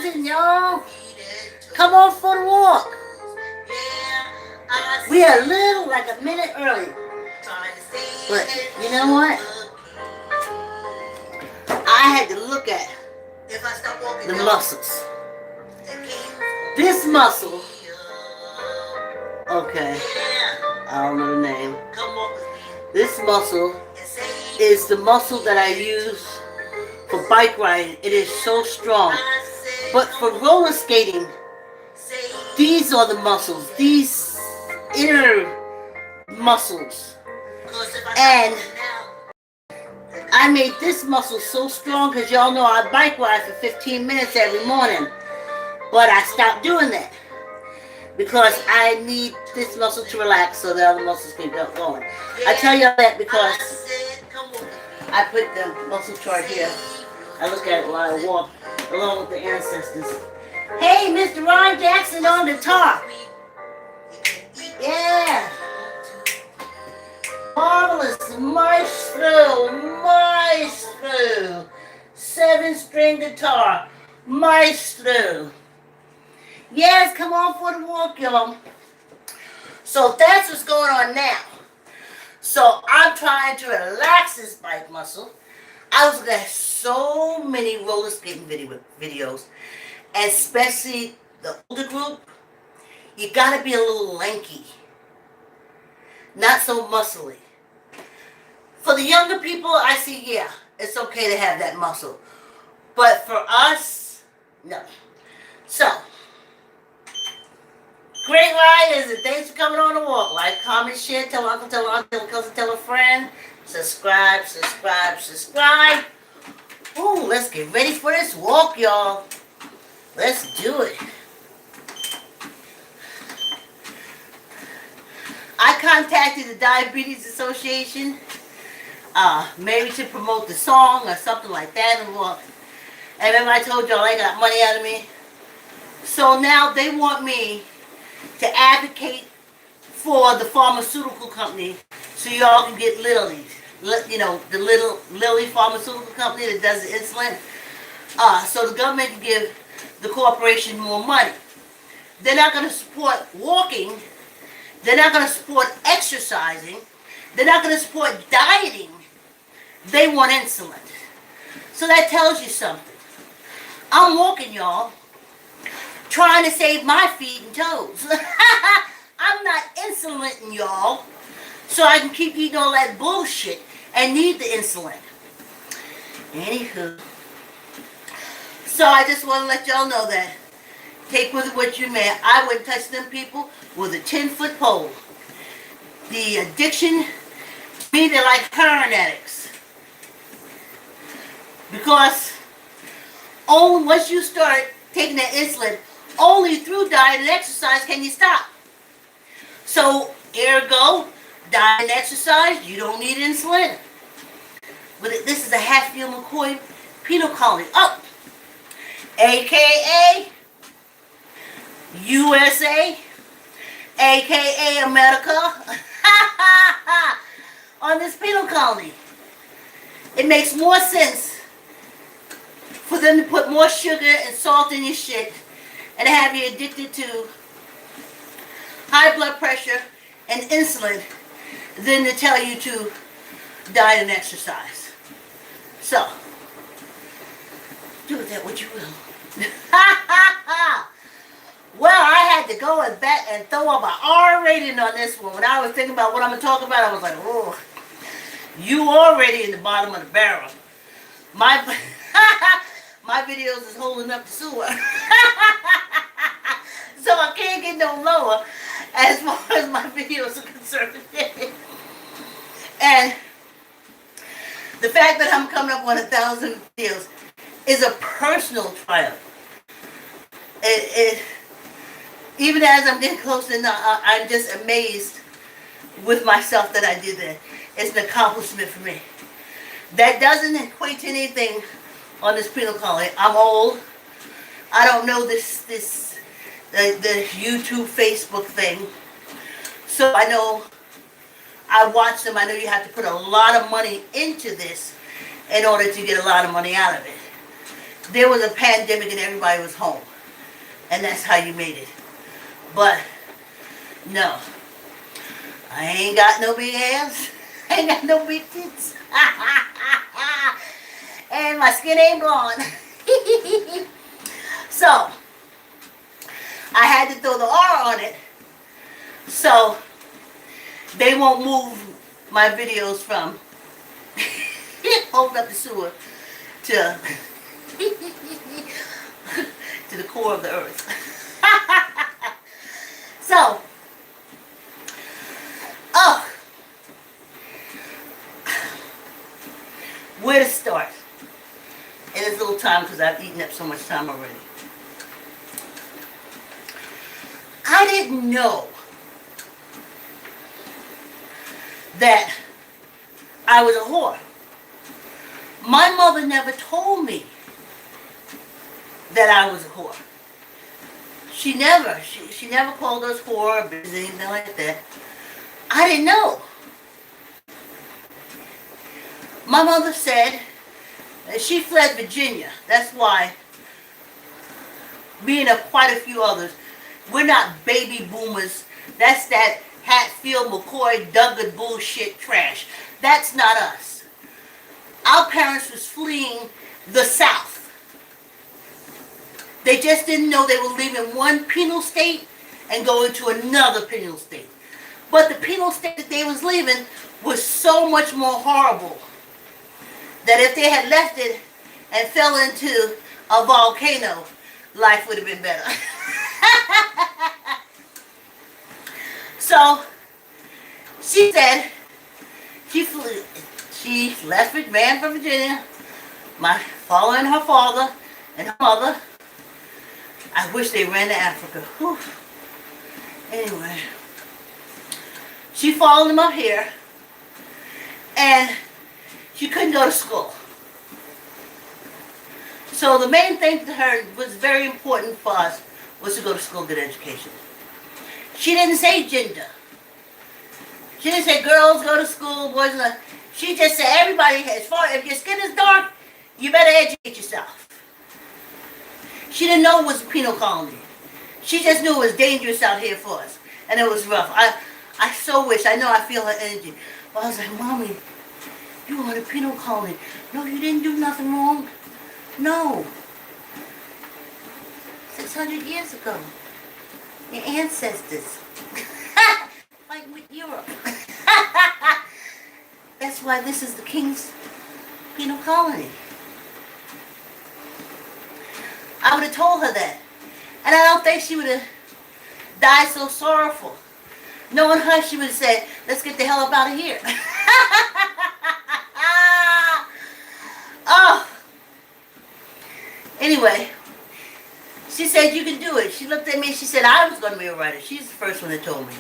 dancing, y'all. Come on for the walk. We are a little, like a minute early. But you know what? I had to look at the muscles. This muscle, okay, I don't know the name. This muscle is the muscle that I use for bike riding. It is so strong. But for roller skating, these are the muscles, these inner muscles. And I made this muscle so strong because y'all know I bike ride for 15 minutes every morning. But I stopped doing that because I need this muscle to relax so the other muscles can get going. I tell y'all that because I put the muscle chart here. I look at it while I walk along with the ancestors. Hey, Mr. Ron Jackson on the guitar. Yeah. Marvelous. Maestro. 7-string guitar. Maestro. Yes, come on for the walk, y'all. So that's what's going on now. So I'm trying to relax this bike muscle. I was looking at so many roller skating videos, and especially the older group. You gotta be a little lanky, not so muscly. For the younger people, I see, yeah, it's okay to have that muscle. But for us, no. So, great riders, and thanks for coming on the walk. Like, comment, share, tell uncle, tell aunt, tell a cousin, tell a friend. Subscribe. Ooh, let's get ready for this walk, y'all. Let's do it. I contacted the Diabetes Association, maybe to promote the song or something like that. And remember I told y'all they got money out of me? So now they want me to advocate for the pharmaceutical company so y'all can get Lilly's. You know, the little Lilly pharmaceutical company that does the insulin. So the government can give the corporation more money. They're not going to support walking. They're not going to support exercising. They're not going to support dieting. They want insulin. So that tells you something. I'm walking, y'all, trying to save my feet and toes. I'm not insulining y'all so I can keep eating all that bullshit and need the insulin. Anywho. So I just want to let y'all know that take with it what you may. I wouldn't touch them people with a 10-foot pole. The addiction, to me, they're like heroin addicts. Because once you start taking that insulin, only through diet and exercise can you stop. So, ergo, diet and exercise, you don't need insulin. But this is a Hatfield McCoy penal colony. Oh! AKA USA, AKA America, on this penal colony. It makes more sense for them to put more sugar and salt in your shit and have you addicted to high blood pressure and insulin than to tell you to diet and exercise. So, do with that what you will. Well, I had to go and back and throw up an R rating on this one. When I was thinking about what I'm going to talk about, I was like, oh, you already in the bottom of the barrel. My videos is holding up the sewer. So I can't get no lower as far as my videos are concerned. And the fact that I'm coming up on 1,000 videos is a personal triumph. Even as I'm getting closer, I'm just amazed with myself that I did that. It's an accomplishment for me. That doesn't equate to anything on this penal colony. I'm old. I don't know the YouTube, Facebook thing. So I know, I watch them. I know you have to put a lot of money into this in order to get a lot of money out of it. there was a pandemic and everybody was home. And that's how you made it. But, no. I ain't got no big ass. I ain't got no big tits. And my skin ain't blonde. So, I had to throw the R on it. So, they won't move my videos from hold up the sewer to to the core of the earth. So, oh, where to start? It is a little time because I've eaten up so much time already. I didn't know that I was a whore. My mother never told me that I was a whore. She never called us whore or bitch, anything like that. I didn't know. My mother said that she fled Virginia. That's why, me and quite a few others, we're not baby boomers. That's that Hatfield, McCoy, Douglas bullshit trash. That's not us. Our parents was fleeing the South. They just didn't know they were leaving one penal state and going to another penal state. But the penal state that they was leaving was so much more horrible that if they had left it and fell into a volcano, life would have been better. So, she said she left it, ran from Virginia, following her father and her mother. I wish they ran to Africa. Whew. Anyway, she followed them up here, and she couldn't go to school. So the main thing to her was very important for us was to go to school, get an education. She didn't say gender. She didn't say girls go to school, boys and girls. She just said everybody, if your skin is dark, you better educate yourself. She didn't know it was a penal colony. She just knew it was dangerous out here for us. And it was rough. I so wish, I know I feel her energy. But I was like, Mommy, you were in a penal colony. No, you didn't do nothing wrong. No. 600 years ago. Your ancestors. Like with Europe. That's why this is the king's penal colony. I would have told her that. And I don't think she would have died so sorrowful. Knowing her, she would have said, let's get the hell up out of here. Oh. Anyway, she said, you can do it. She looked at me and she said, I was going to be a writer. She's the first one that told me.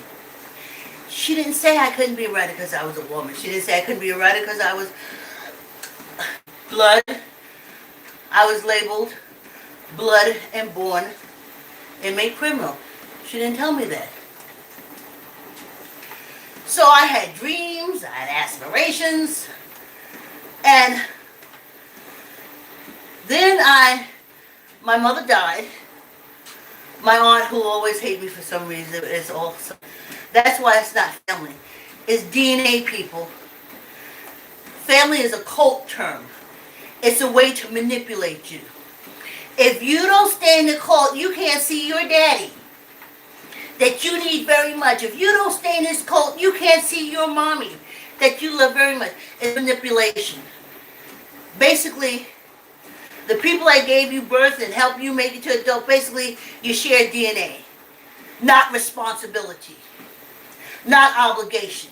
She didn't say I couldn't be a writer because I was a woman. She didn't say I couldn't be a writer because I was blood. I was labeled blood and born and made criminal. She didn't tell me that. So I had dreams, I had aspirations, and then my mother died. My aunt, who always hated me for some reason, is also, that's why it's not family. It's DNA, people. Family is a cult term. It's a way to manipulate you. If you don't stay in the cult, you can't see your daddy that you need very much. If you don't stay in this cult, you can't see your mommy that you love very much. It's manipulation. Basically, the people that gave you birth and helped you make it to adult, basically, you share DNA. Not responsibility. Not obligation.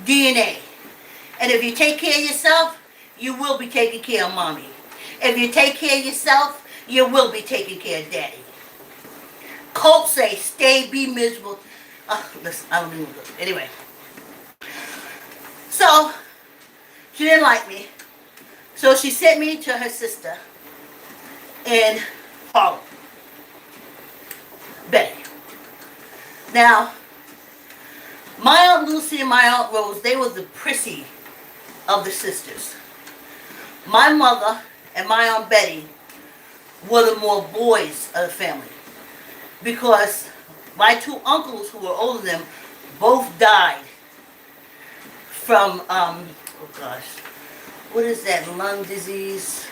DNA. And if you take care of yourself, you will be taking care of mommy. If you take care of yourself, you will be taking care of daddy. Cults say, stay, be miserable. Listen, I don't even know. Anyway. So, she didn't like me. So she sent me to her sister in Harlem. Betty. Now, my Aunt Lucy and my Aunt Rose, they were the prissy of the sisters. My mother and my Aunt Betty were the more boys of the family. Because my two uncles who were older than them both died from, oh gosh, what is that, lung disease?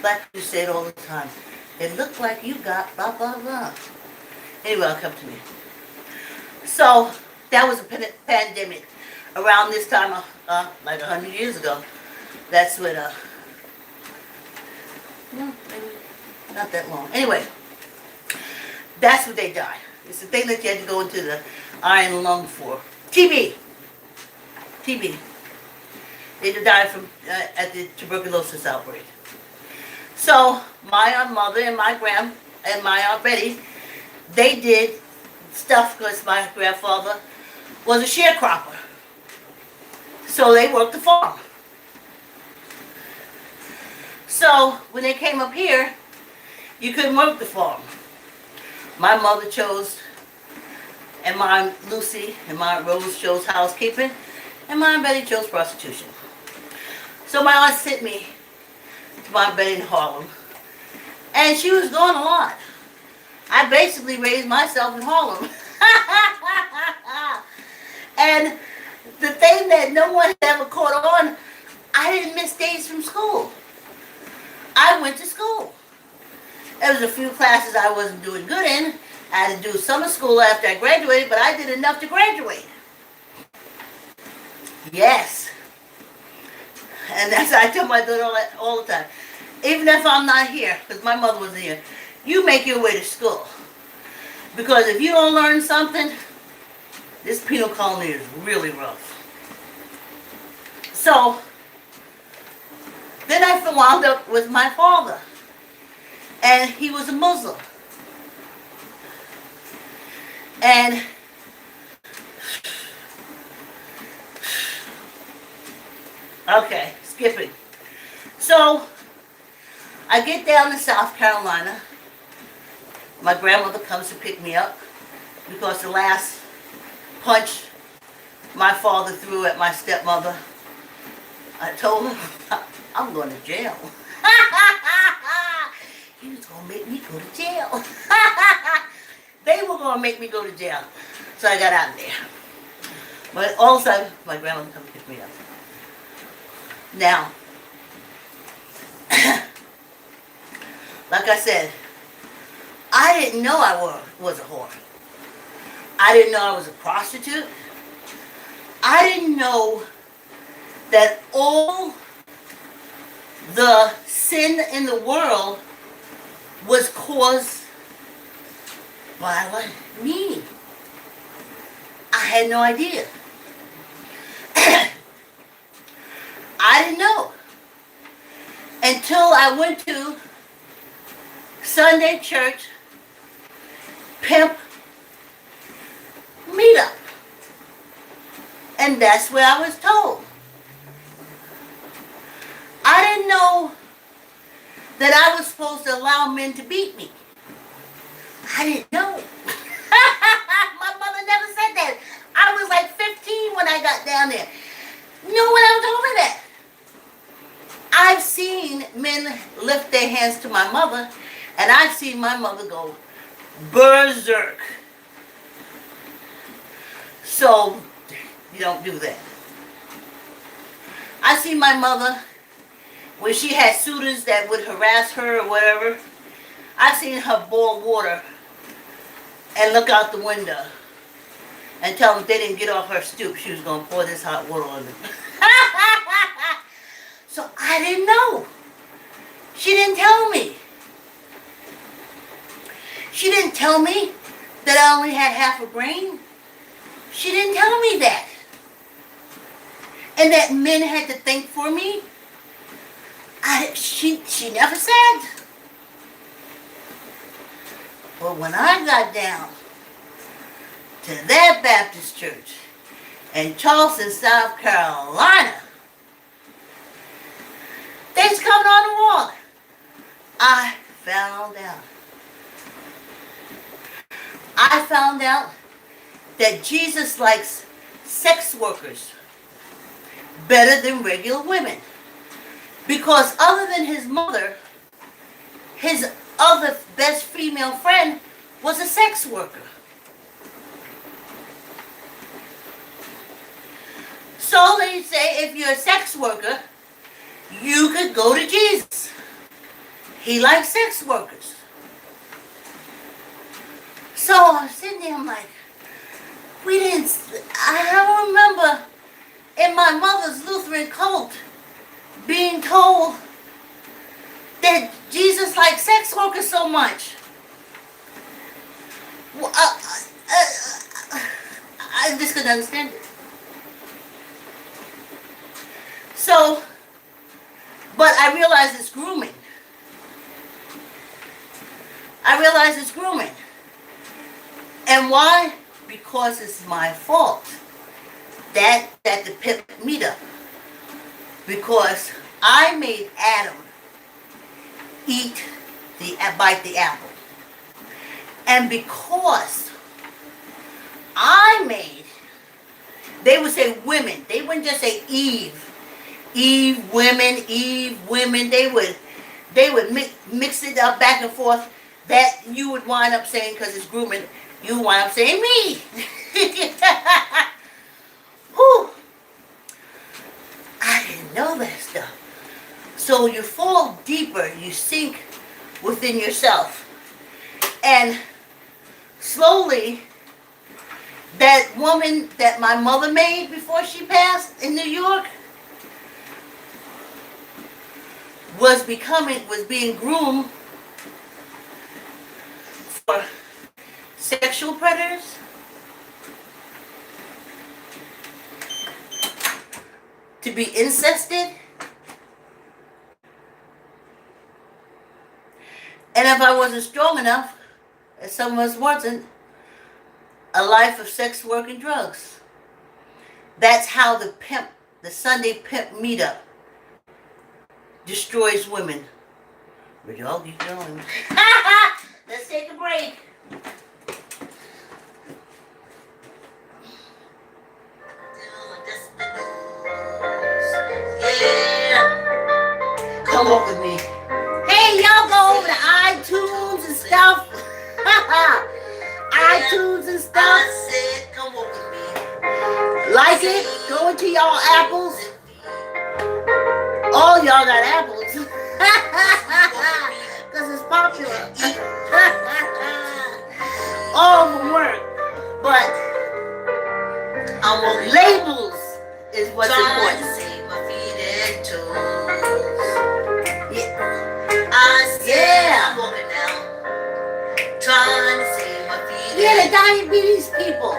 Black people say it all the time. It looked like you got blah, blah, blah. Anyway, it'll come to me. So, that was a pandemic. Around this time, like 100 years ago, that's when, no, maybe not that long. Anyway, that's what they died. It's the thing that you had to go into the iron lung for. TB. TB. They died from at the tuberculosis outbreak. So my aunt mother and my and my aunt Betty, they did stuff because my grandfather was a sharecropper. So they worked the farm. So when they came up here, you couldn't work the farm. My mother chose, and my Aunt Lucy and my Aunt Rose chose housekeeping, and my Aunt Betty chose prostitution. So my aunt sent me to my Aunt Betty in Harlem, and she was gone a lot. I basically raised myself in Harlem. And the thing that no one ever caught on, I didn't miss days from school. I went to school. There was a few classes I wasn't doing good in. I had to do summer school after I graduated, but I did enough to graduate. Yes. And that's I tell my daughter all the time. Even if I'm not here, because my mother wasn't here, you make your way to school. Because if you don't learn something, this penal colony is really rough. So, then I wound up with my father. And he was a Muslim. And okay, skipping. So, I get down to South Carolina. My grandmother comes to pick me up because the last punch my father threw at my stepmother, I told her, I'm going to jail. He was going to make me go to jail. They were going to make me go to jail. So I got out of there. But all of a sudden, my grandmother comes to pick me up. Now, like I said, I didn't know I was a whore. I didn't know I was a prostitute. I didn't know that all the sin in the world was caused by me. I had no idea. I didn't know until I went to Sunday church pimp meetup. And that's where I was told. I didn't know that I was supposed to allow men to beat me. I didn't know. My mother never said that. I was like 15 when I got down there. No one ever told me that. I've seen men lift their hands to my mother, and I've seen my mother go berserk. So, you don't do that. I see my mother, when she had suitors that would harass her or whatever, I've seen her boil water and look out the window and tell them if they didn't get off her stoop, she was going to pour this hot water on them. So I didn't know. She didn't tell me. She didn't tell me that I only had half a brain. She didn't tell me that. And that men had to think for me. She never said. But when I got down to that Baptist church in Charleston, South Carolina, they was coming on the wall. I found out. I found out that Jesus likes sex workers better than regular women. Because other than his mother, his other best female friend was a sex worker. So they say if you're a sex worker, you could go to Jesus. He likes sex workers. So I'm sitting there, I'm like, I don't remember in my mother's Lutheran cult being told that Jesus likes sex workers so much. I just couldn't understand it. So, but I realize it's grooming. And why? Because it's my fault that the pimp meet up. Because I made Adam bite the apple. And because they would say women. They wouldn't just say Eve. Eve, women. They would mix it up back and forth. That you would wind up saying, because it's grooming, you wind up saying me. Whew. I didn't know that stuff. So you fall deeper, you sink within yourself. And slowly, that woman that my mother made before she passed in New York was being groomed for sexual predators, to be incested, and if I wasn't strong enough, as some of us wasn't, a life of sex work and drugs. That's how the Sunday pimp meetup destroys women. But y'all keep going. Let's take a break. Yeah. Come on with me. Hey, y'all go over to iTunes and stuff. iTunes and stuff. I said, come on with me. Like it. Go into y'all apples. All y'all got apples. Because it's popular. All from work. But labels is what's important. Yeah. Yeah, the diabetes people.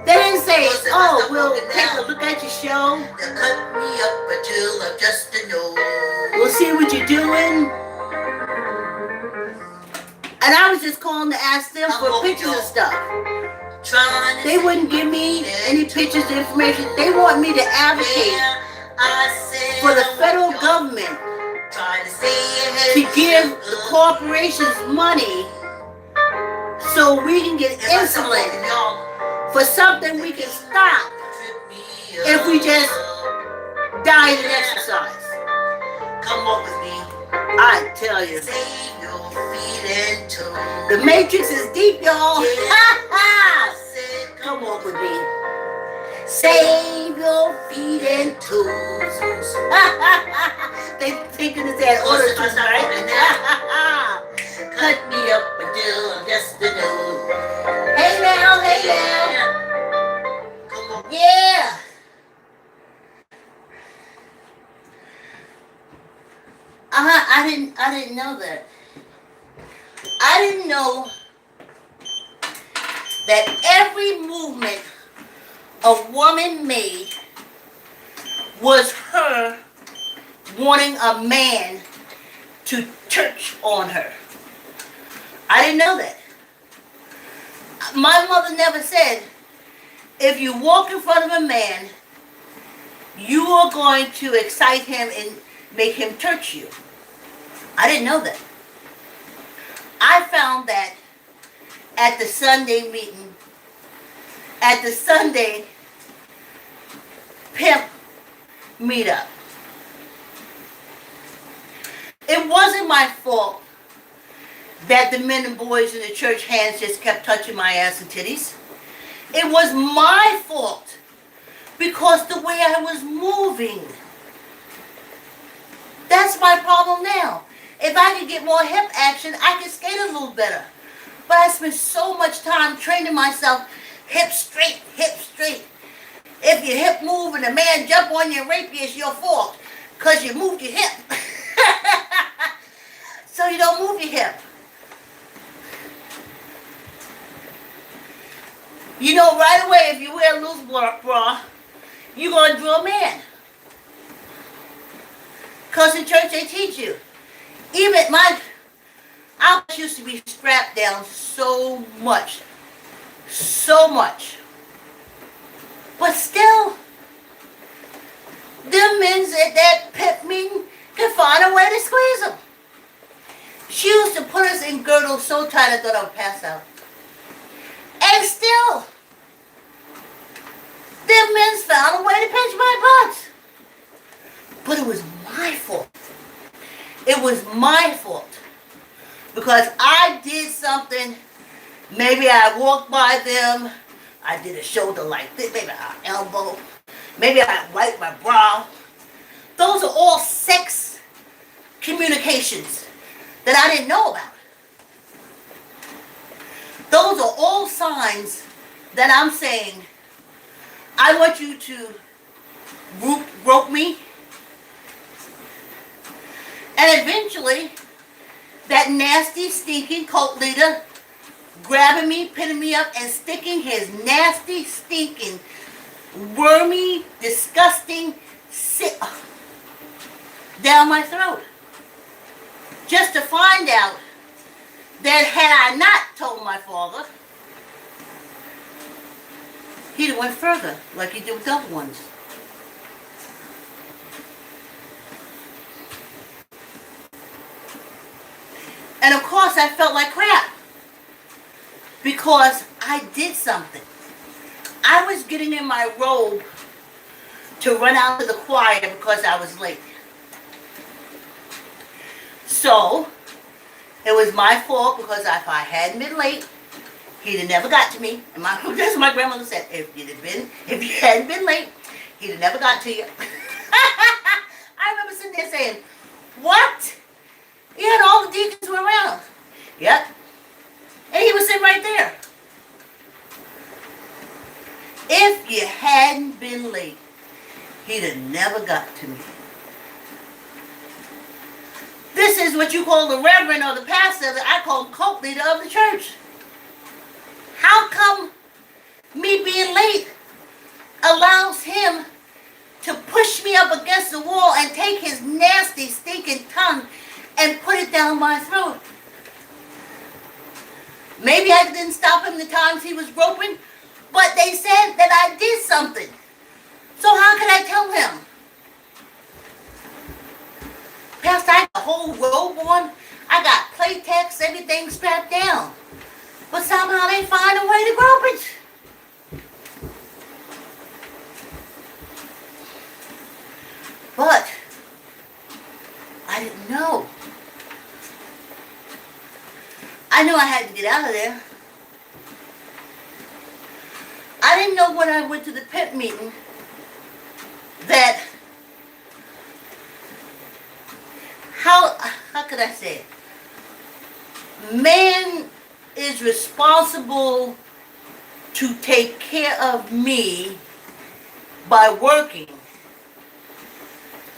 They didn't say, oh, we'll take a look at your show. They'll cut me up until I'm just a nose. We'll see what you're doing. And I was just calling to ask them for pictures and stuff. They wouldn't give me any pictures or information. They want me to advocate for the federal government to give the corporations money so we can get insulin for something we can stop if we just diet and exercise. Come on with me. I tell you. The matrix is deep, y'all. Come on with me. Save your feet and toes. They thinking it's that order to right? Cut me up until I'm just a nose. Hey now, hey now. Come on. Yeah. I didn't know that. I didn't know that every movement a woman made was her wanting a man to touch on her. I didn't know that. My mother never said, if you walk in front of a man, you are going to excite him and make him touch you. I didn't know that. I found that at the Sunday meeting, at the Sunday pimp meetup. It wasn't my fault that the men and boys in the church hands just kept touching my ass and titties. It was my fault because the way I was moving. That's my problem now. If I could get more hip action, I could skate a little better. But I spent so much time training myself hip straight, hip straight. If your hip move and a man jump on you and rape you, it's your fault because you moved your hip. So you don't move your hip. You know right away if you wear a loose bra, you're going to drill a man. Because in church they teach you. Even I used to be strapped down so much. So much. But still, them men at that pimp meeting could find a way to squeeze them. She used to put us in girdles so tight I thought I would pass out. And still, them men found a way to pinch my butt. But it was my fault. It was my fault. Because I did something. Maybe I walked by them. I did a shoulder like this. Maybe I elbow. Maybe I wiped my brow. Those are all sex communications that I didn't know about. Those are all signs that I'm saying, I want you to rope me. And eventually, that nasty, stinking cult leader grabbing me, pinning me up, and sticking his nasty, stinking, wormy, disgusting sick down my throat. Just to find out that had I not told my father, he'd have went further, like he did with other ones. And of course I felt like crap. Because I did something. I was getting in my robe to run out to the choir because I was late. So, it was my fault because if I hadn't been late, he'd have never got to me. And that's what my grandmother said. If you hadn't been late, he'd have never got to you. I remember sitting there saying, what? You had all the deacons were around. Yep. And he was sitting right there. If you hadn't been late, he'd have never got to me. This is what you call the reverend or the pastor that I call cult leader of the church. How come me being late allows him to push me up against the wall and take his nasty, stinking tongue and put it down my throat? Maybe I didn't stop him the times he was groping, but they said that I did something. So how could I tell him? Pastor, I got a whole robe on. I got Playtex, everything strapped down. But somehow they find a way to grope it. But I didn't know. I knew I had to get out of there. I didn't know when I went to the pimp meeting that how could I say it? Man is responsible to take care of me by working.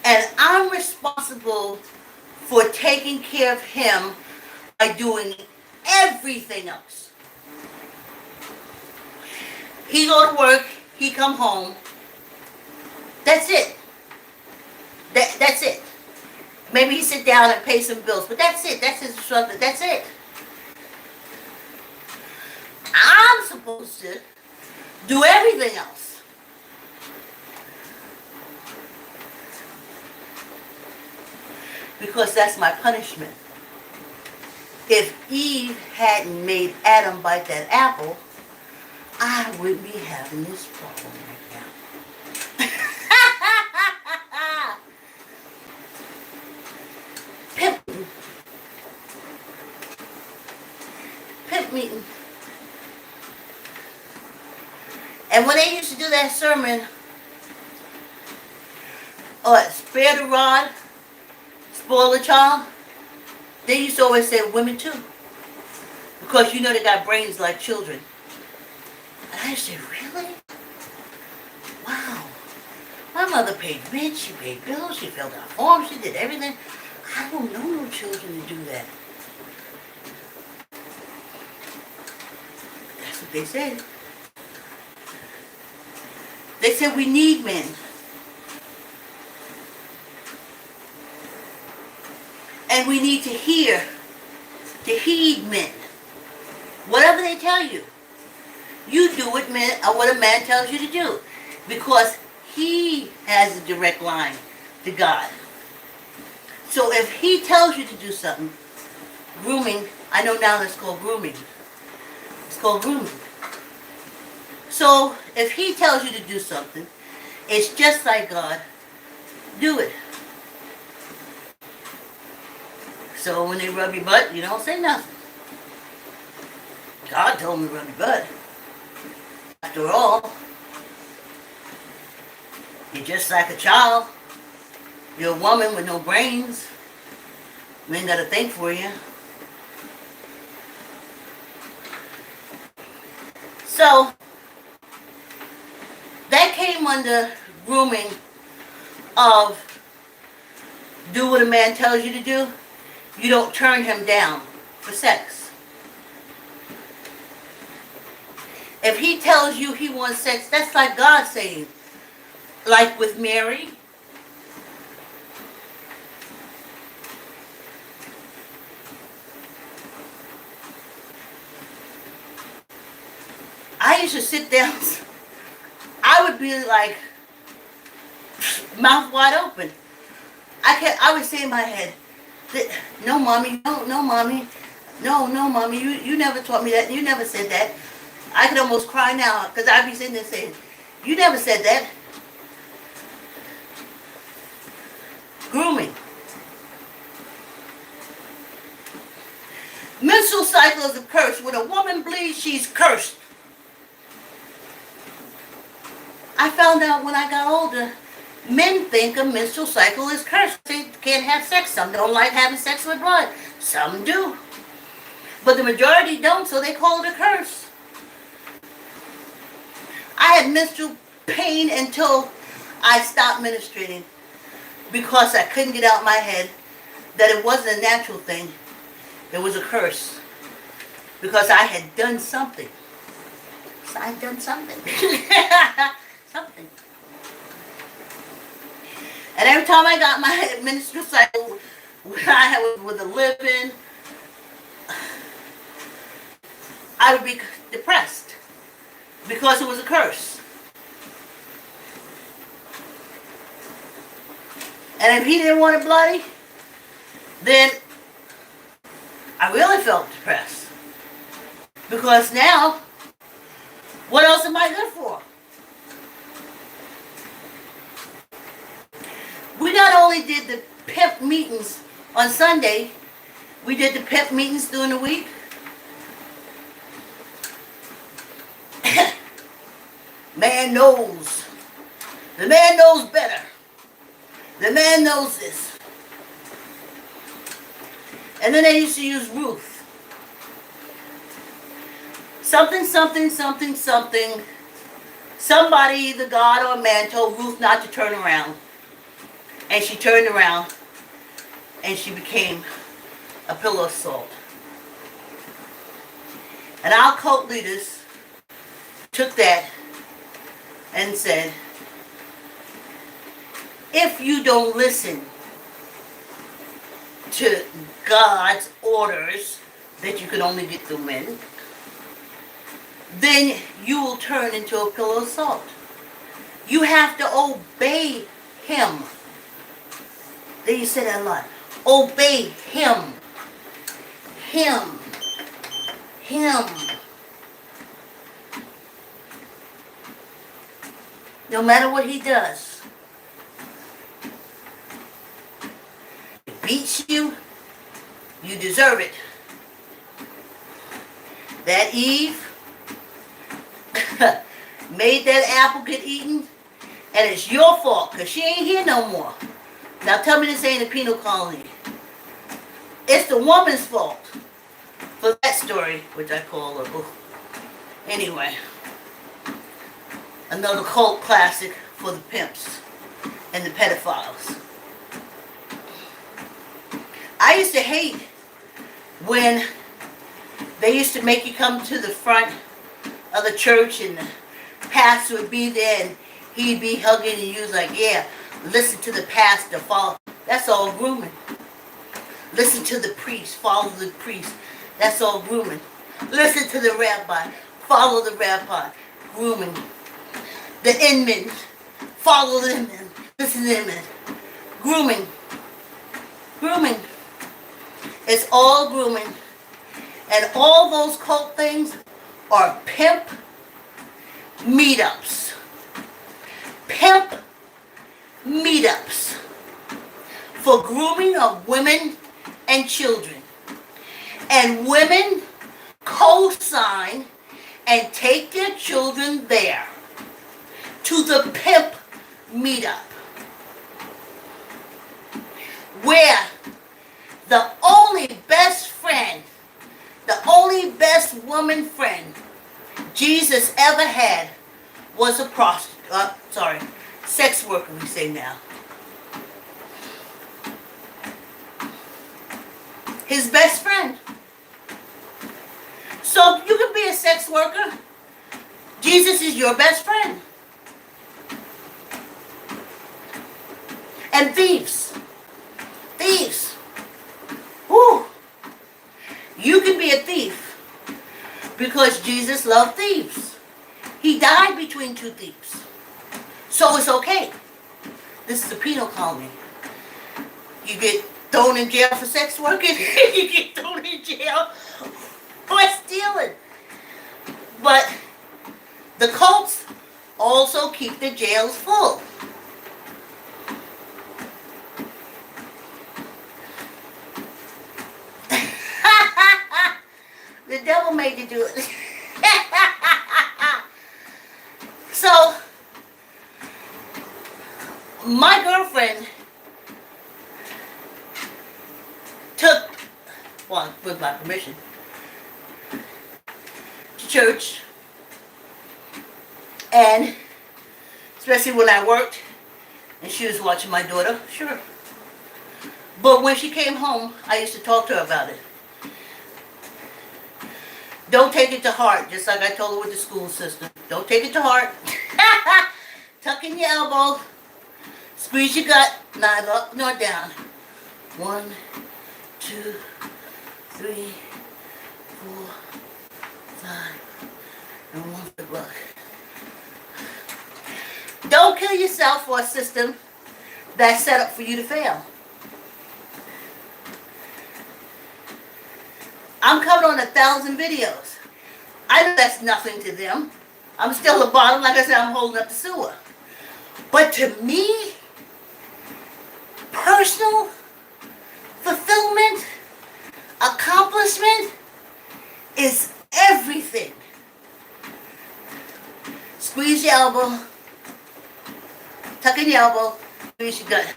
And I'm responsible for taking care of him by doing everything else. He go to work, he come home. That's it. That's it. Maybe he sit down and pay some bills, but that's it. That's his responsibility. That's it. I'm supposed to do everything else. Because that's my punishment. If Eve hadn't made Adam bite that apple, I wouldn't be having this problem right now. Pimp meeting. And when they used to do that sermon, spare the rod, spoil the child, they used to always say women too. Because you know they got brains like children. And I said, really? Wow. My mother paid rent, she paid bills, she filled out forms, she did everything. I don't know no children to do that. That's what they said. They said we need men. And we need to heed men. Whatever they tell you, you do what a man tells you to do. Because he has a direct line to God. So if he tells you to do something, grooming, I know now that's called grooming. It's called grooming. So if he tells you to do something, it's just like God, do it. So when they rub your butt, you don't say nothing. God told me to rub your butt. After all, you're just like a child. You're a woman with no brains. We ain't got to think for you. So, that came under grooming of do what a man tells you to do. You don't turn him down for sex. If he tells you he wants sex, that's like God saying, like with Mary. I used to sit down, I would be like, mouth wide open. I would say in my head, no mommy, no mommy, no mommy, you never taught me that, you never said that. I could almost cry now, because I'd be sitting there saying, you never said that. Grooming. Menstrual cycle is a curse. When a woman bleeds, she's cursed. I found out when I got older, men think a menstrual cycle is cursed. They can't have sex. Some don't like having sex with blood. Some do. But the majority don't, so they call it a curse. I had menstrual pain until I stopped ministrating because I couldn't get out of my head that it wasn't a natural thing. It was a curse. Because I had done something. So I had done something. Something. And every time I got my menstrual cycle, when I was with a living, I would be depressed because it was a curse. And if he didn't want it bloody, then I really felt depressed. Because now, what else am I good for? We not only did the pimp meetings on Sunday, we did the pimp meetings during the week. Man knows. The man knows better. The man knows this. And then they used to use Ruth. Something. Somebody, either God or a man, told Ruth not to turn around. And she turned around and she became a pillar of salt. And our cult leaders took that and said, if you don't listen to God's orders that you can only get through men, then you will turn into a pillar of salt. You have to obey him. They used to say that a lot. Obey him. Him. No matter what he does. He beats you, you deserve it. that Eve made that apple get eaten, and it's your fault because she ain't here no more. Now tell me this ain't a penal colony. It's the woman's fault for that story, which I call a book. Anyway, another cult classic for the pimps and the pedophiles. I used to hate when they used to make you come to the front of the church and the pastor would be there and he'd be hugging and you was like, yeah, listen to the pastor, follow. That's all grooming. Listen to the priest, follow the priest. That's all grooming. Listen to the rabbi, follow the rabbi. Grooming. The inmates, follow them and listen to them. Grooming. Grooming. It's all grooming. And all those cult things are pimp meetups. Pimp meetups for grooming of women and children. And women co-sign and take their children there to the pimp meetup, where the only best friend, the only best woman friend Jesus ever had was a sex worker, we say now. His best friend. So you can be a sex worker. Jesus is your best friend. And thieves. Thieves. Whew. You can be a thief because Jesus loved thieves. He died between two thieves. So it's okay. This is a penal colony. You get thrown in jail for sex working. You get thrown in jail for stealing. But the cults also keep the jails full. The devil made you do it. So, my girlfriend took, well, with my permission, to church. And especially when I worked and she was watching my daughter, sure. But when she came home, I used to talk to her about it. Don't take it to heart, just like I told her with the school system. Don't take it to heart. Tuck in your elbow. Squeeze your gut. Neither up nor down. 1, 2, 3, 4, 5, and 1 for the buck. Don't kill yourself for a system that's set up for you to fail. I'm coming on 1,000 videos. I know that's nothing to them. I'm still the bottom. Like I said, I'm holding up the sewer. But to me, personal fulfillment, accomplishment is everything. Squeeze your elbow. Tuck in your elbow. Squeeze your gut.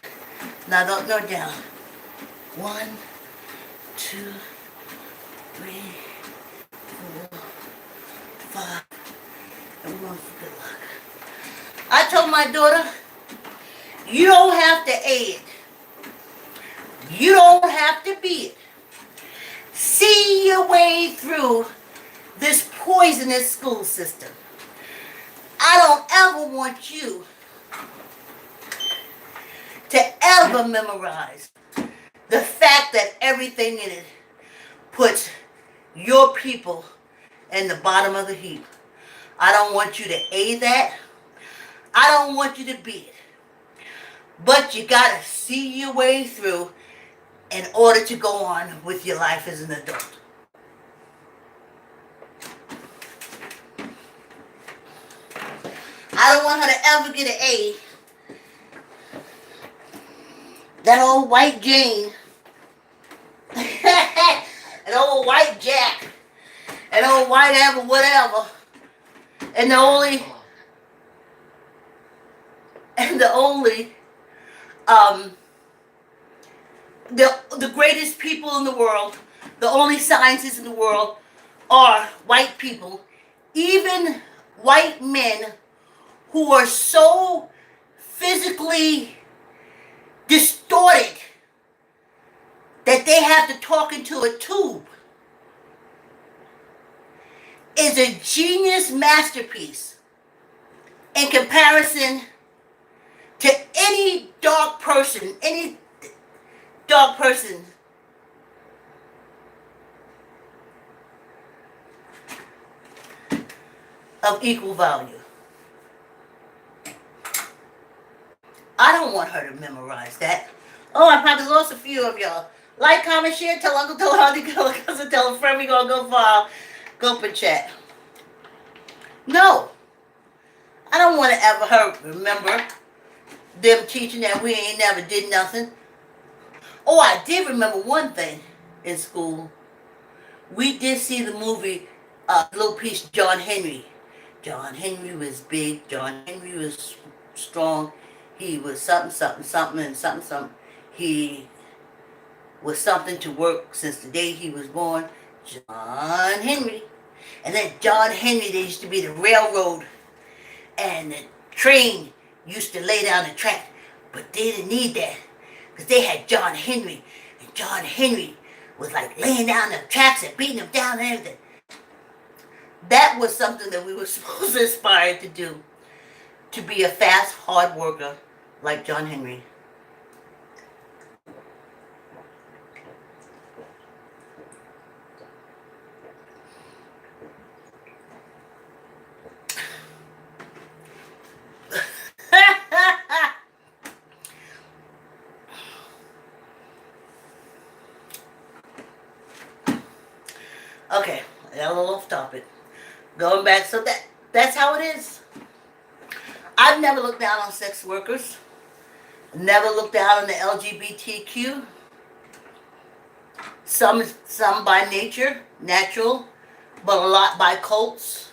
Neither up nor down. 1, 2, 3, 4, 5, and 1 for good luck. I told my daughter, you don't have to A it. You don't have to B it. See your way through this poisonous school system. I don't ever want you to ever memorize the fact that everything in it puts your people in the bottom of the heap. I don't want you to A that. I don't want you to B it. But you gotta see your way through in order to go on with your life as an adult. I don't want her to ever get an A. That old white Jane, an old white Jack, and and old whatever, whatever. And the only, and the only, um, the greatest people in the world, the only scientists in the world are white people. Even white men who are so physically distorted that they have to talk into a tube is a genius masterpiece in comparison to any dark person of equal value. I don't want her to memorize that. Oh, I probably lost a few of y'all. Like, comment, share, tell Uncle, tell Auntie, tell cousin, tell a friend we gonna go file, go and chat. No, I don't want to ever her remember them teaching that we ain't never did nothing. Oh, I did remember one thing in school. We did see the movie, little piece, John Henry. John Henry was big. John Henry was strong. He was something, something, something, and something, something. He was something to work since the day he was born. John Henry. And then John Henry, there used to be the railroad, and the train used to lay down the track. But they didn't need that, because they had John Henry. And John Henry was like laying down the tracks and beating them down and everything. That was something that we were supposed to aspire to do. To be a fast, hard worker like John Henry. Okay, I got a little off topic. Going back, so that's how it is. I've never looked down on sex workers. Never looked down on the LGBTQ. Some by nature, natural, but a lot by cults.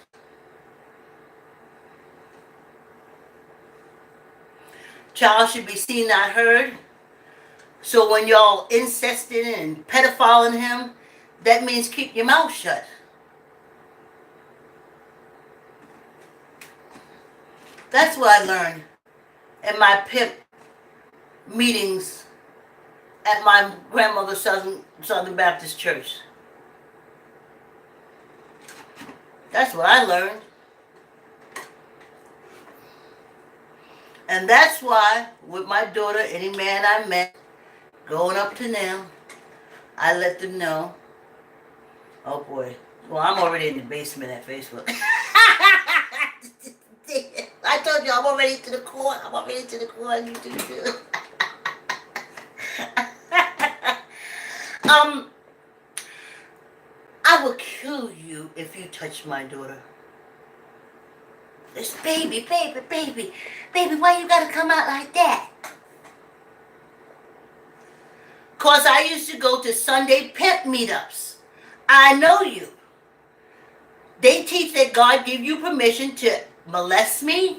Child should be seen, not heard. So when y'all incesting and pedophiling him, that means keep your mouth shut. That's what I learned in my pimp meetings at my grandmother's Southern Baptist church. That's what I learned. And that's why, with my daughter, any man I met, going up to them, I let them know. Oh boy. Well, I'm already in the basement at Facebook. I told you I'm already to the core. I'm already to the core. You do too. I will kill you if you touch my daughter. This baby, why you gotta come out like that? Cause I used to go to Sunday pimp meetups. I know you. They teach that God gave you permission to molest me,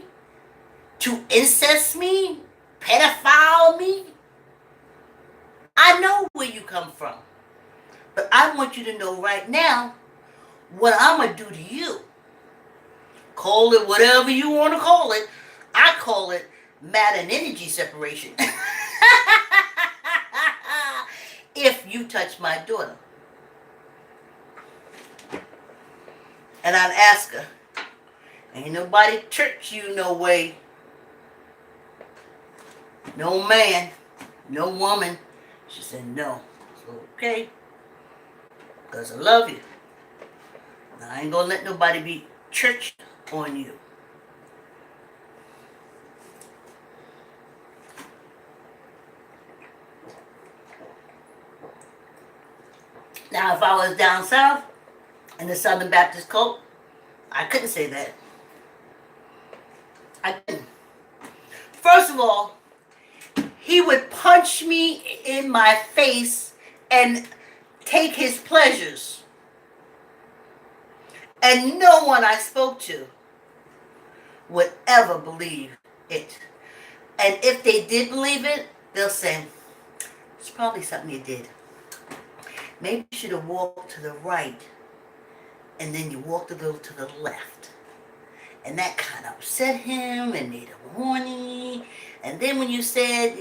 to incest me, pedophile me. I know where you come from. But I want you to know right now what I'm going to do to you. Call it whatever you want to call it. I call it matter and energy separation. If you touch my daughter. And I'd ask her, ain't nobody touch you no way. No man, no woman. She said no. So, okay. Because I love you. Now, I ain't going to let nobody be churched on you. Now, if I was down south in the Southern Baptist cult, I couldn't say that. I couldn't. First of all, he would punch me in my face and take his pleasures. And no one I spoke to would ever believe it. And if they did believe it, they'll say, it's probably something you did. Maybe you should have walked to the right and then you walked a little to the left. And that kind of upset him and made him horny. And then when you said,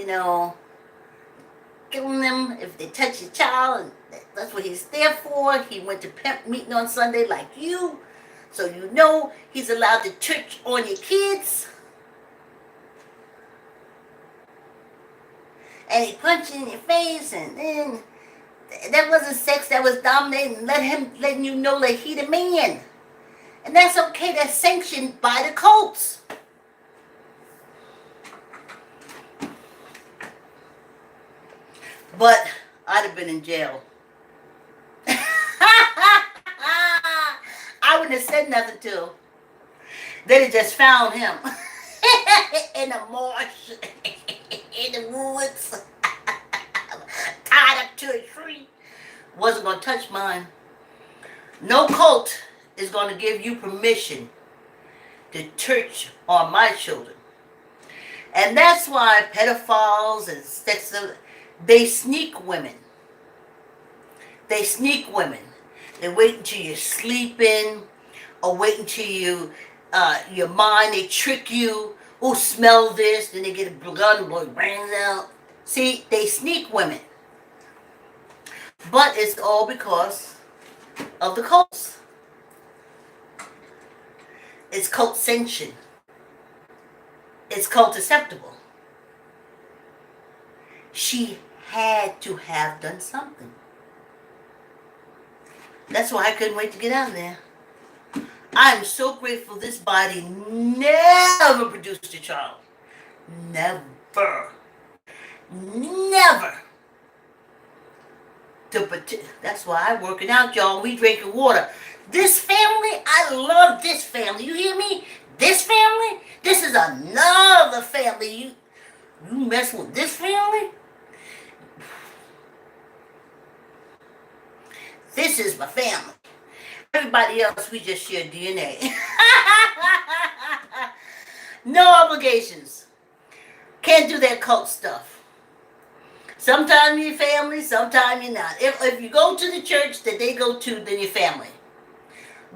killing them if they touch your child, and that's what he's there for. He went to pimp meeting on Sunday like you. So he's allowed to touch on your kids. And he punched you in your face, and then that wasn't sex, that was dominating, letting you know that he the man. And that's okay, that's sanctioned by the cults. But I'd have been in jail. I wouldn't have said nothing to him. They'd have just found him in the marsh, in the woods, tied up to a tree. Wasn't going to touch mine. No cult is going to give you permission to touch on my children. And that's why pedophiles and sex, they sneak women. They sneak women. They wait until you're sleeping, or wait until your mind, they trick you. Oh, smell this. Then they get a gun and blow your brains out. See, they sneak women. But it's all because of the cults. It's cult sanctioned. It's cult acceptable. She had to have done something. That's why I couldn't wait to get out of there. I'm so grateful this body never produced a child. Never. Never. That's why I'm working out, y'all. We drinking water. This family, I love this family. You hear me? This family, this is another family. You mess with this family? This is my family. Everybody else, we just share DNA. No obligations. Can't do that cult stuff. Sometimes you're family, sometimes you're not. If you go to the church that they go to, then you're family.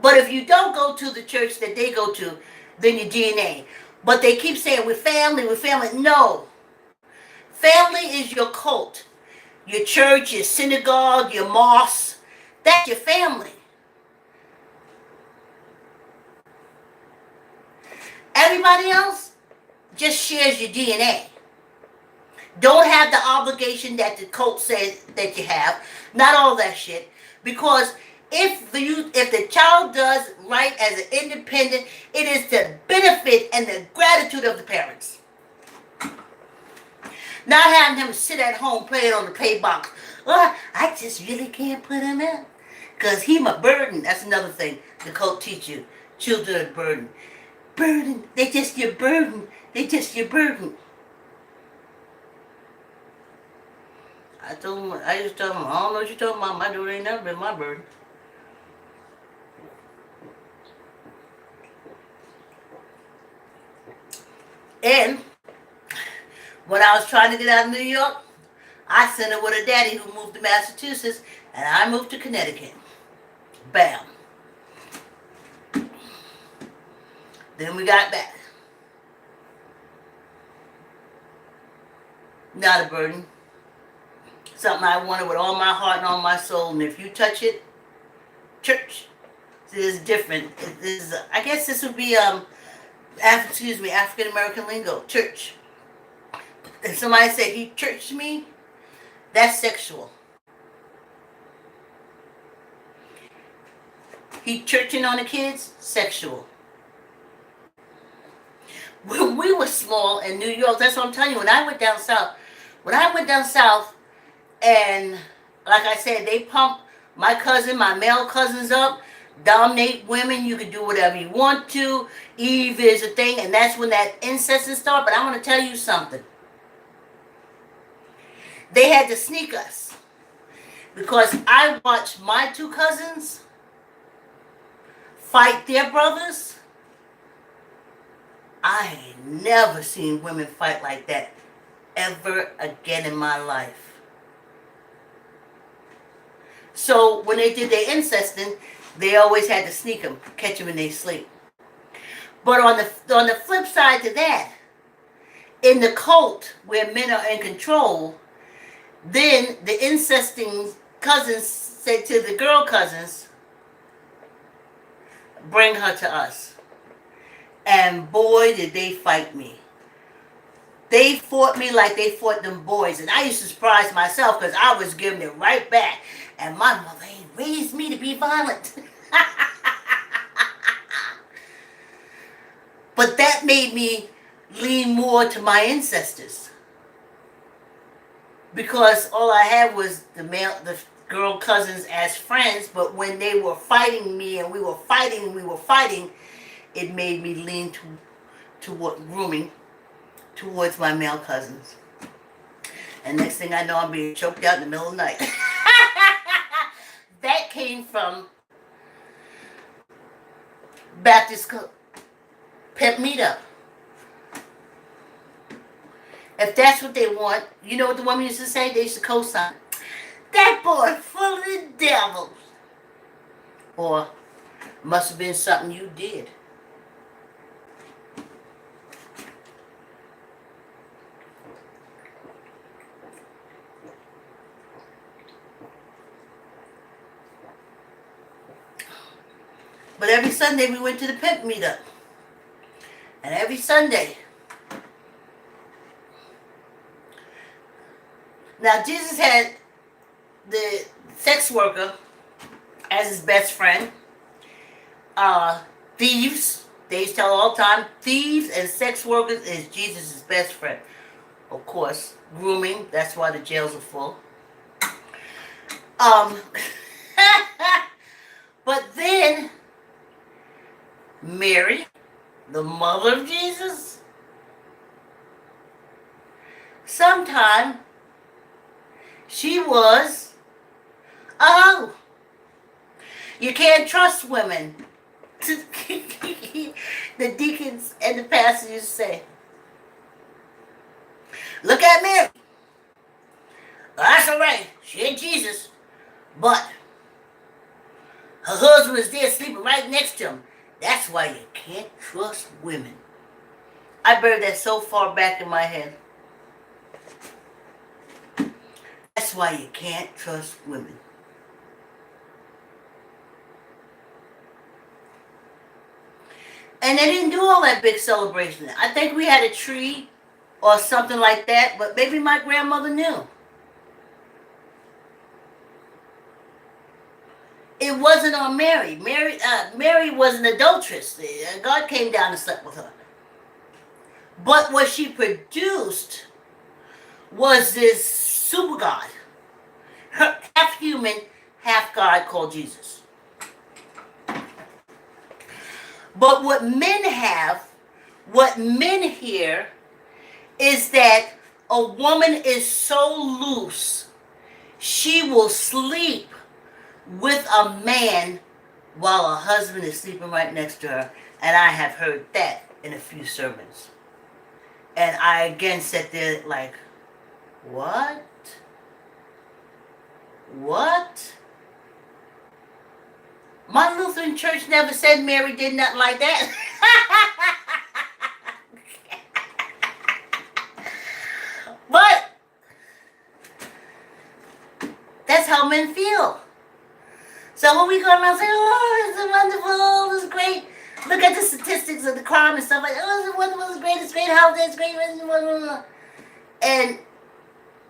But if you don't go to the church that they go to, then you're DNA. But they keep saying, we're family, we're family. No. Family is your cult. Your church, your synagogue, your mosque. That's your family. Everybody else just shares your DNA. Don't have the obligation that the cult says that you have. Not all that shit. Because if the child does right as an independent, it is the benefit and the gratitude of the parents. Not having him sit at home playing on the play box. Oh, I just really can't put him in. Because he's my burden. That's another thing the cult teach you. Children are burden. Burden. They just your burden. They just your burden. I just told him, I don't know what you're talking about. My dude ain't never been my burden. And when I was trying to get out of New York, I sent her with her daddy who moved to Massachusetts, and I moved to Connecticut. Bam. Then we got back. Not a burden. Something I wanted with all my heart and all my soul. And if you touch it, church, this is different. I guess this would be African American lingo. Church. If somebody said he churched me, that's sexual. He churching on the kids, sexual. When we were small in New York, that's what I'm telling you, when I went down south, and like I said, they pump my male cousins up, dominate women, you can do whatever you want to, Eve is a thing, and that's when that incest started. But I want to tell you something. They had to sneak us, because I watched my two cousins fight their brothers, I ain't never seen women fight like that ever again in my life. So when they did their incesting, they always had to sneak them, catch them in their sleep. But on the flip side to that, in the cult where men are in control, then the incesting cousins said to the girl cousins, bring her to us. And boy, did they fight me. They fought me like they fought them boys. And I used to surprise myself because I was giving it right back. And my mother ain't raised me to be violent. But that made me lean more to my ancestors. Because all I had was the girl cousins as friends, but when they were fighting me and we were fighting, it made me lean toward grooming towards my male cousins. And next thing I know, I'm being choked out in the middle of the night. That came from Baptist pimp meetup. If that's what they want, you know what the woman used to say? They used to co-sign. That boy full of the devils. Or, must have been something you did. But every Sunday we went to the pimp meetup. And every Sunday. Now Jesus had the sex worker as his best friend. Thieves. They used to tell all the time, thieves and sex workers is Jesus' best friend. Of course, grooming, that's why the jails are full. But then Mary, the mother of Jesus, sometime she was, oh, you can't trust women. The deacons and the pastors used to say, look at Mary. Well, that's all right. She ain't Jesus. But her husband was there sleeping right next to him. That's why you can't trust women. I buried that so far back in my head. That's why you can't trust women. And they didn't do all that big celebration. I think we had a tree or something like that, but maybe my grandmother knew. It wasn't on Mary. Mary was an adulteress. God came down and slept with her. But what she produced was this super God. Half human, half God called Jesus. But what men have, what men hear, is that a woman is so loose, she will sleep with a man while her husband is sleeping right next to her. And I have heard that in a few sermons. And I again sat there like, what? What? My Lutheran church never said Mary did nothing like that. But that's how men feel. So when we go around saying, oh, it's wonderful, it's great. Look at the statistics of the crime and stuff like that. Oh, it's wonderful, it's great health, it's great. And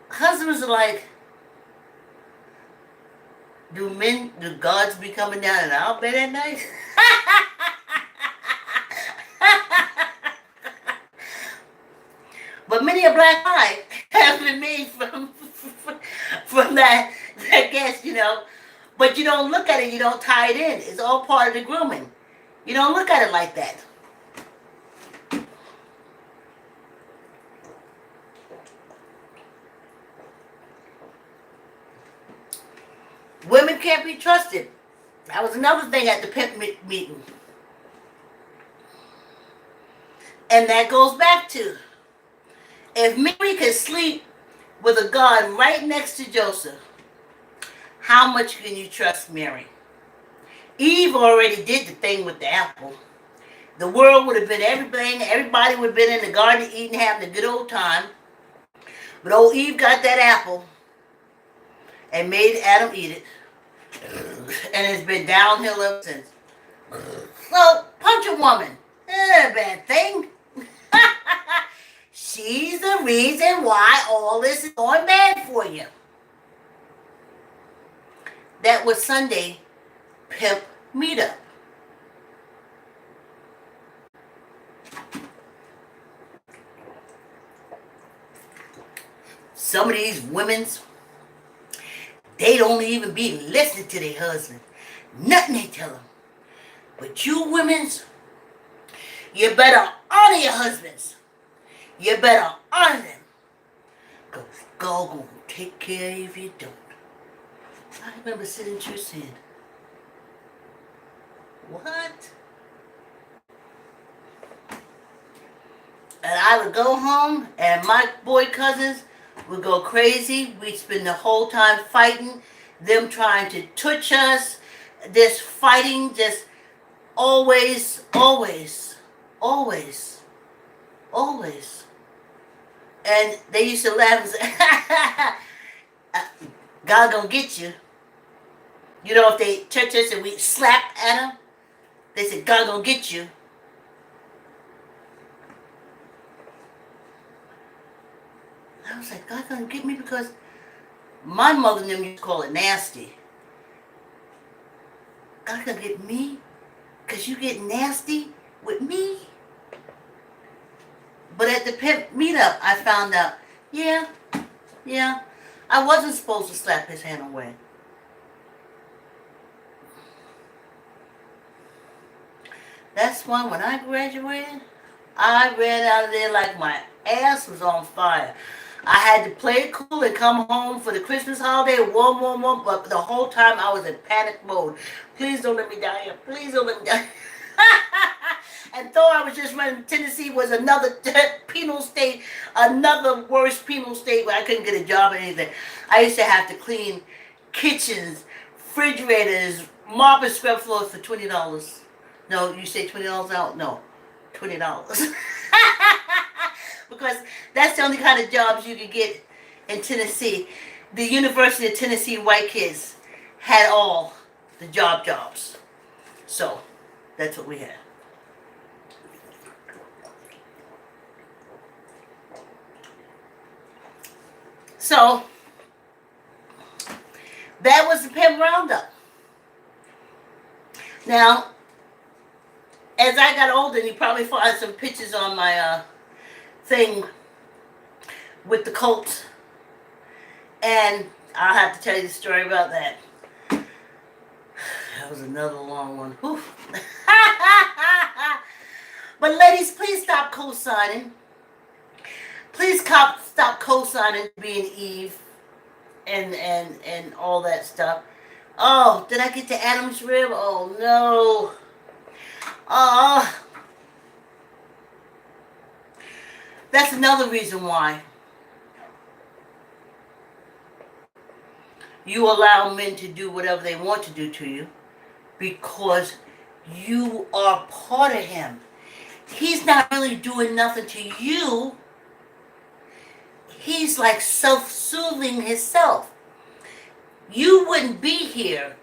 husbands are like, do gods be coming down in our bed at night? But many a black eye has been made from that guess, you know. But you don't look at it, you don't tie it in. It's all part of the grooming. You don't look at it like that. Women can't be trusted. That was another thing at the pimp meeting. And that goes back to, if Mary could sleep with a God right next to Joseph, how much can you trust Mary? Eve already did the thing with the apple. The world would have been everything. Everybody would have been in the garden eating, having a good old time. But old Eve got that apple and made Adam eat it. And it's been downhill ever since. So, punch a woman. Ain't a bad thing. She's the reason why all this is going bad for you. That was Sunday Pimp Meetup. Some of these women's, they don't even be listening to their husband. Nothing they tell them. But you women's, you better honor your husbands. You better honor them. Because God gonna take care of you if you don't. I remember sitting in church saying, what? And I would go home and my boy cousins would go crazy. We'd spend the whole time fighting, them trying to touch us, this fighting, just always. And they used to laugh and say, God gonna get you. You know, if they touch us and we slap at them, they said, God gonna get you. I was like, God gonna get me, because my mother and them used to call it nasty. God gonna get me? Because you get nasty with me? But at the pimp meetup, I found out, yeah, I wasn't supposed to slap his hand away. That's why when I graduated, I ran out of there like my ass was on fire. I had to play it cool and come home for the Christmas holiday, but the whole time I was in panic mode. Please don't let me die here. Please don't let me die. And though I was just running, Tennessee was another penal state, another worse penal state where I couldn't get a job or anything. I used to have to clean kitchens, refrigerators, mop and scrub floors for $20. No, you say $20 out? No, $20. Because that's the only kind of jobs you could get in Tennessee. The University of Tennessee white kids had all the jobs. So, that's what we had. So, that was the Pimp Roundup. Now, as I got older, and you probably find some pictures on my thing with the Colts, and I'll have to tell you the story about that. That was another long one. Whew. But ladies, please stop co-signing. Please stop co-signing being Eve and all that stuff. Oh, did I get to Adam's rib? Oh no. That's another reason why you allow men to do whatever they want to do to you, because you are part of him. He's not really doing nothing to you. He's like self-soothing himself. You wouldn't be here.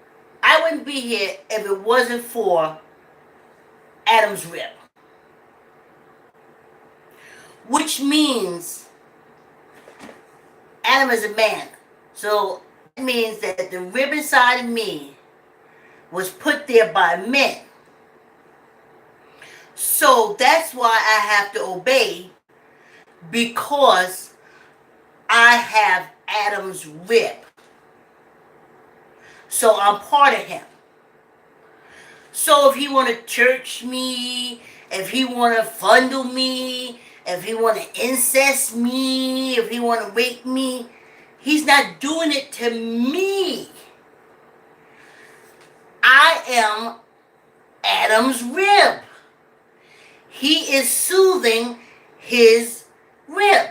I wouldn't be here if it wasn't for Adam's rib. Which means Adam is a man. So it means that the rib inside of me was put there by men. So that's why I have to obey, because I have Adam's rib. So I'm part of him. So if he want to church me, if he want to fondle me, if he want to incest me, if he want to rape me, he's not doing it to me. I am Adam's rib. He is soothing his rib.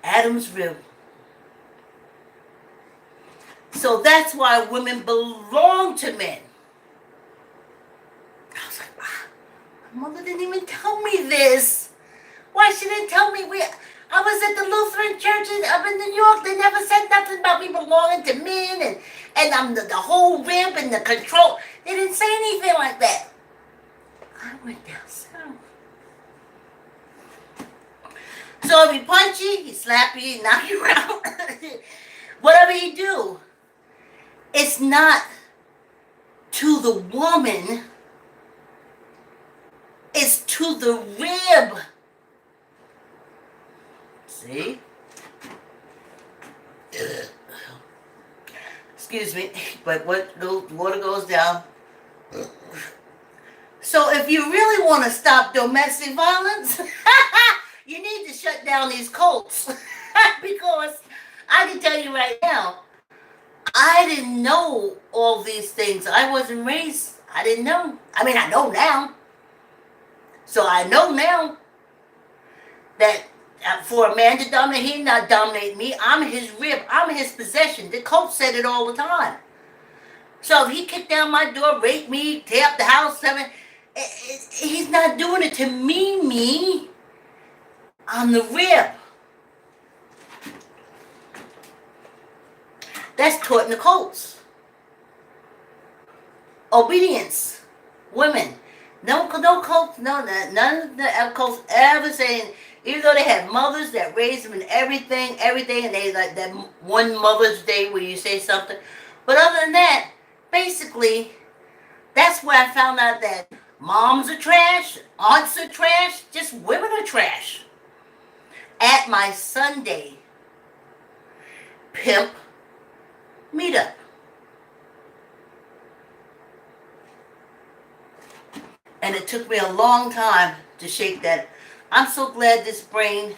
Adam's rib. So that's why women belong to men. I was like, my mother didn't even tell me this. Why she didn't tell me? I was at the Lutheran church up in New York. They never said nothing about me belonging to men and I'm the whole rib and the control. They didn't say anything like that. I went down south. So if he punch you, he slap you, he knock you around. Whatever he do, it's not to the woman. It's to the rib. See? Excuse me, but water goes down. So if you really want to stop domestic violence, you need to shut down these cults. Because I can tell you right now, I didn't know all these things. I wasn't raised. I didn't know. I mean, I know now. So I know now that for a man to dominate, he not dominate me. I'm his rib. I'm his possession. The cult said it all the time. So if he kicked down my door, raped me, tear up the house, he's not doing it to me. I'm the rib. That's taught in the cults. Obedience. Women. No cults, none of the cults ever saying, even though they had mothers that raised them and everything, and they like that one Mother's Day where you say something. But other than that, basically, that's where I found out that moms are trash, aunts are trash, just women are trash. At my Sunday pimp meetup. And it took me a long time to shake that. I'm so glad this brain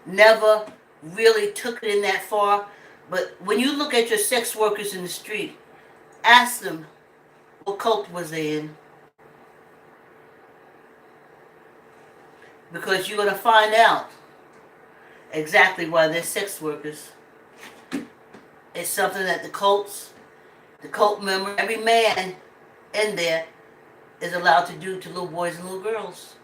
never really took it in that far. But when you look at your sex workers in the street, ask them what cult was they in. Because you're going to find out exactly why they're sex workers. It's something that the cult member, every man in there is allowed to do to little boys and little girls.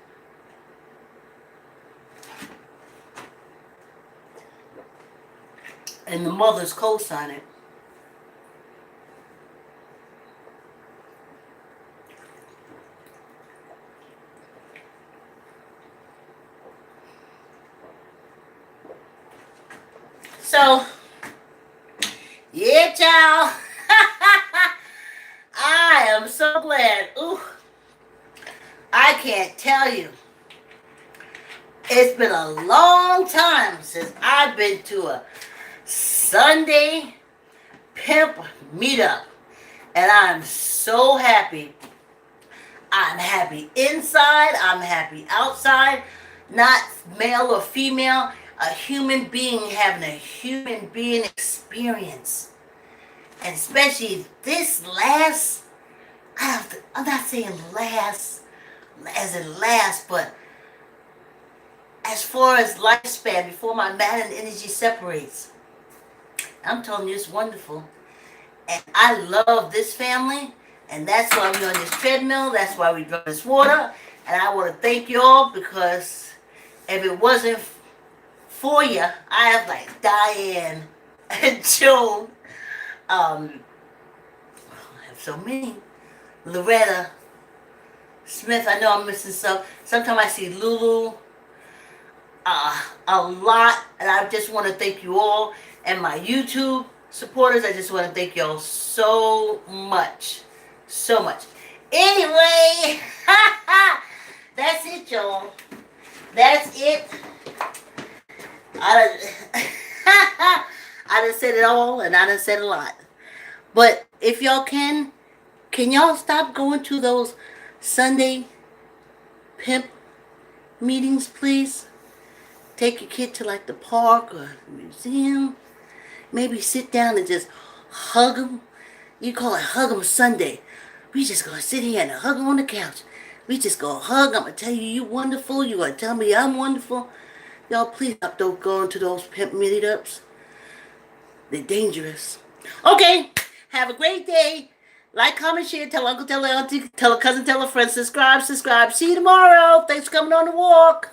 And the mothers co-sign it. So, yeah, child. I am so glad. Ooh, I can't tell you. It's been a long time since I've been to a Sunday pimp meetup. And I'm so happy. I'm happy inside. I'm happy outside. Not male or female. A human being having a human being experience. And especially this last, I'm not saying last as in last, but as far as lifespan before my matter and energy separates. I'm telling you, it's wonderful. And I love this family, and that's why we're on this treadmill, that's why we drink this water, and I want to thank you all, because if it wasn't for you, I have like Diane and Joan, I have so many, Loretta, Smith, I know I'm missing some, sometimes I see Lulu, a lot, and I just want to thank you all, and my YouTube supporters, I just want to thank you all so much, so much. Anyway, that's it, y'all. That's it. I done said it all, and I done said a lot. But if y'all can y'all stop going to those Sunday pimp meetings, please. Take your kid to like the park or museum. Maybe sit down and just hug them. You call it Hug 'em Sunday. We just gonna sit here and hug 'em on the couch. We just gonna hug. I'm gonna tell you you wonderful. You gonna tell me I'm wonderful. Y'all please stop going to those pimp meetups. They're dangerous. Okay, have a great day. Like, comment, share, tell uncle, tell auntie, tell a cousin, tell a friend, subscribe. See you tomorrow. Thanks for coming on the walk.